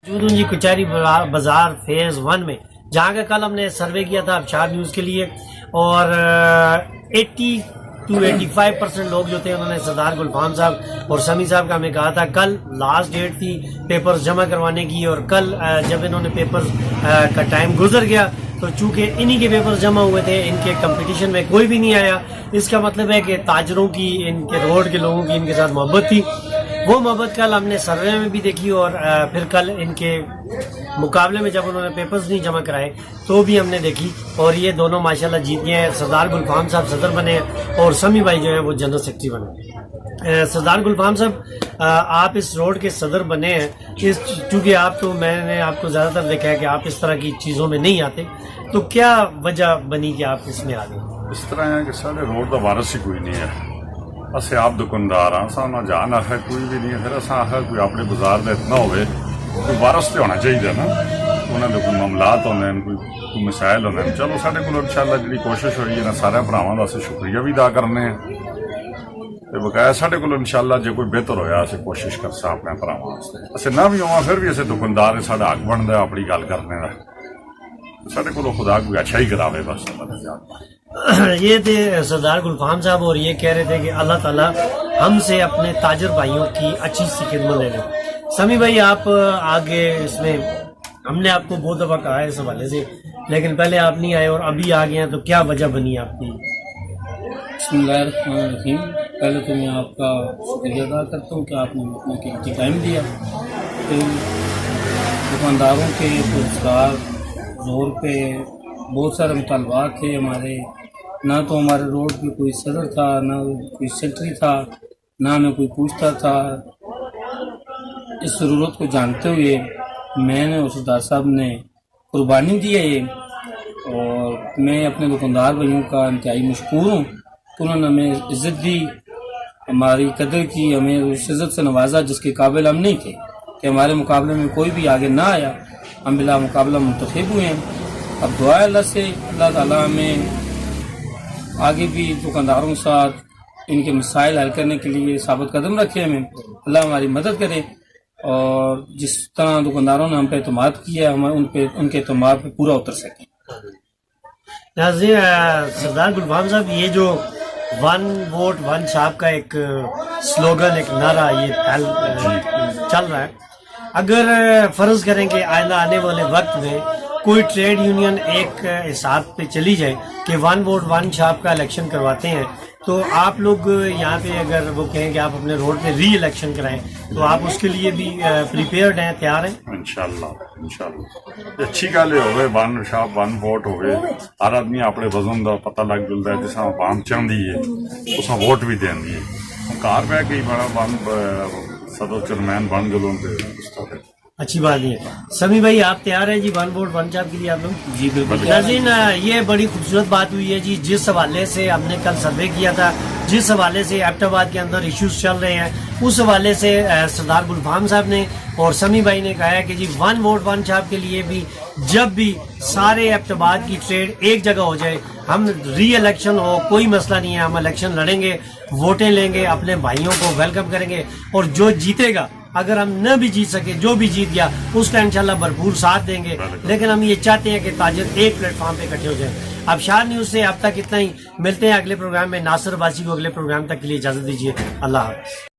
موجود ہوں جی کچہری بازار فیز 1 میں، جہاں کا کل ہم نے سروے کیا تھا ابشار نیوز کے لیے، اور 80 to 85% لوگ جو تھے انہوں نے سردار گلفام صاحب اور سمیع صاحب کا ہمیں کہا تھا کل لاسٹ ڈیٹ تھی پیپرز جمع کروانے کی، اور کل جب انہوں نے پیپرز کا ٹائم گزر گیا تو چونکہ انہی کے پیپرز جمع ہوئے تھے، ان کے کمپٹیشن میں کوئی بھی نہیں آیا۔ اس کا مطلب ہے کہ تاجروں کی، ان کے روڈ کے لوگوں کی ان کے ساتھ محبت تھی۔ وہ محبت کل ہم نے سروے میں بھی دیکھی، اور پھر کل ان کے مقابلے میں جب انہوں نے پیپرز نہیں جمع کرائے تو بھی ہم نے دیکھی، اور یہ دونوں ماشاءاللہ جیت گئے ہیں۔ سردار گلفام صاحب صدر بنے ہیں اور سمیع بھائی جو ہیں وہ جنرل سیکرٹری بنے۔ سردار گلفام صاحب، آپ اس روڈ کے صدر بنے ہیں، چونکہ آپ تو میں نے آپ کو زیادہ تر دیکھا ہے کہ آپ اس طرح کی چیزوں میں نہیں آتے، تو کیا وجہ بنی کہ آپ اس میں آ گئے؟ اس طرح ہے کہ سارے روڈ کا وارث ہی کوئی نہیں ہے، اصے آپ دکاندار ہاں، سانا جان ہے کوئی بھی نہیں ہے، پھر اصا ہے کوئی اپنے بازار میں اتنا ہوئے کوئی وارث تو ہونا چاہیے نا، انہوں نے کوئی معاملات ہونے ہیں، کوئی مسائل ہونے ہیں۔ چلو سارے کو انشاءاللہ جی کوشش ہوئی ہے نا، سارے بھراواں کا شکریہ بھی ادا کرنے ہیں، بقایا سارے کو انشاءاللہ جی کوئی بہتر ہویا اسے کوشش کرسا اپنے بھراواں اسے نہ بھی ہوا، پھر بھی اسے دکاندار ساڈا حق بنتا ہے اپنی گل کرنے کا، سارے کو خدا کوئی اچھا ہی کراوے بس۔ یہ تھے سردار گلفام صاحب، اور یہ کہہ رہے تھے کہ اللہ تعالیٰ ہم سے اپنے تاجر بھائیوں کی اچھی سی خدمت لے لیں۔ سمیع بھائی، آپ آگے اس میں ہم نے آپ کو بہت دفعہ کہا ہے اس حوالے سے، لیکن پہلے آپ نہیں آئے اور ابھی آ گئے ہیں، تو کیا وجہ بنی آپ کی؟ بسم اللہ الرحمن الرحیم۔ پہلے تو میں آپ کا شکریہ ادا کرتا ہوں کہ آپ نے اپنا قیمتی ٹائم دیا۔ پھر دکانداروں کے روزگار زور پہ بہت سارے مطالبات تھے ہمارے، نہ تو ہمارے روڈ پہ کوئی صدر تھا، نہ کوئی سیکٹری تھا، نہ ہمیں کوئی پوچھتا تھا۔ اس ضرورت کو جانتے ہوئے میں نے اور سردار صاحب نے قربانی دی ہے یہ، اور میں اپنے دکاندار بھائیوں کا انتہائی مشکور ہوں کہ انہوں نے ہمیں عزت دی، ہماری قدر کی، ہمیں اس عزت سے نوازا جس کے قابل ہم نہیں تھے، کہ ہمارے مقابلے میں کوئی بھی آگے نہ آیا، ہم بلا مقابلہ منتخب ہوئے ہیں۔ اب دعا ہے اللہ سے، اللہ تعالیٰ ہمیں آگے بھی دکانداروں کے ساتھ ان کے مسائل حل کرنے کے لیے ثابت قدم رکھے، ہمیں اللہ ہماری مدد کرے، اور جس طرح دکانداروں نے ہم پہ اعتماد کیا ہم ان کے اعتماد پہ پورا اتر سکیں۔ ناظرین، سردار گلفام صاحب، یہ جو 1 ووٹ 1 چھاپ کا ایک سلوگن، ایک نعرہ یہ چل رہا ہے، اگر فرض کریں کہ آئندہ آنے والے وقت میں کوئی ٹریڈ یونین ایک حساب پہ چلی جائے کہ 1 ووٹ 1 چھاپ کا الیکشن کرواتے ہیں، تو آپ لوگ یہاں پہ اگر وہ کہیں کہ آپ اپنے روڈ پہ ری الیکشن کرائیں تو آپ اس کے لیے بھی پریپیئرڈ ہیں، تیار ہیں؟ انشاءاللہ اچھی گل ہوئے 1 چھاپ 1 ووٹ ہوئے، ہر آدمی اپنے وزن کا پتہ لگ جلتا ہے، جس عوام چاہتی ہے اس ووٹ بھی دینی ہے، کار بہ کے بڑا صدر چیئرمین بن گلوں پہ اچھی بات نہیں ہے۔ سمیع بھائی، آپ تیار ہیں جی 1 ووٹ 1 چھاپ کے لیے آپ لوگ؟ جی بالکل۔ ناظرین، یہ بڑی خوبصورت بات ہوئی ہے جی، جس حوالے سے ہم نے کل سروے کیا تھا، جس حوالے سے ایبٹ آباد کے اندر ایشوز چل رہے ہیں، اس حوالے سے سردار گلفام صاحب نے اور سمیع بھائی نے کہا ہے کہ جی 1 ووٹ 1 چھاپ کے لیے بھی جب بھی سارے ایبٹ آباد کی ٹریڈ ایک جگہ ہو جائے، ہم ری الیکشن ہو کوئی مسئلہ نہیں ہے، ہم الیکشن لڑیں گے، ووٹیں لیں گے، اپنے بھائیوں کو ویلکم کریں گے، اور جو جیتے گا، اگر ہم نہ بھی جیت سکے، جو بھی جیت گیا اس کا انشاءاللہ بھرپور ساتھ دیں گے، لیکن ہم یہ چاہتے ہیں کہ تاجر ایک پلیٹ فارم پہ اکٹھے ہو جائیں۔ ابشار نیوز سے اب تک اتنا ہی، ملتے ہیں اگلے پروگرام میں۔ ناصر عباسی کو اگلے پروگرام تک کے لیے اجازت دیجیے، اللہ حافظ۔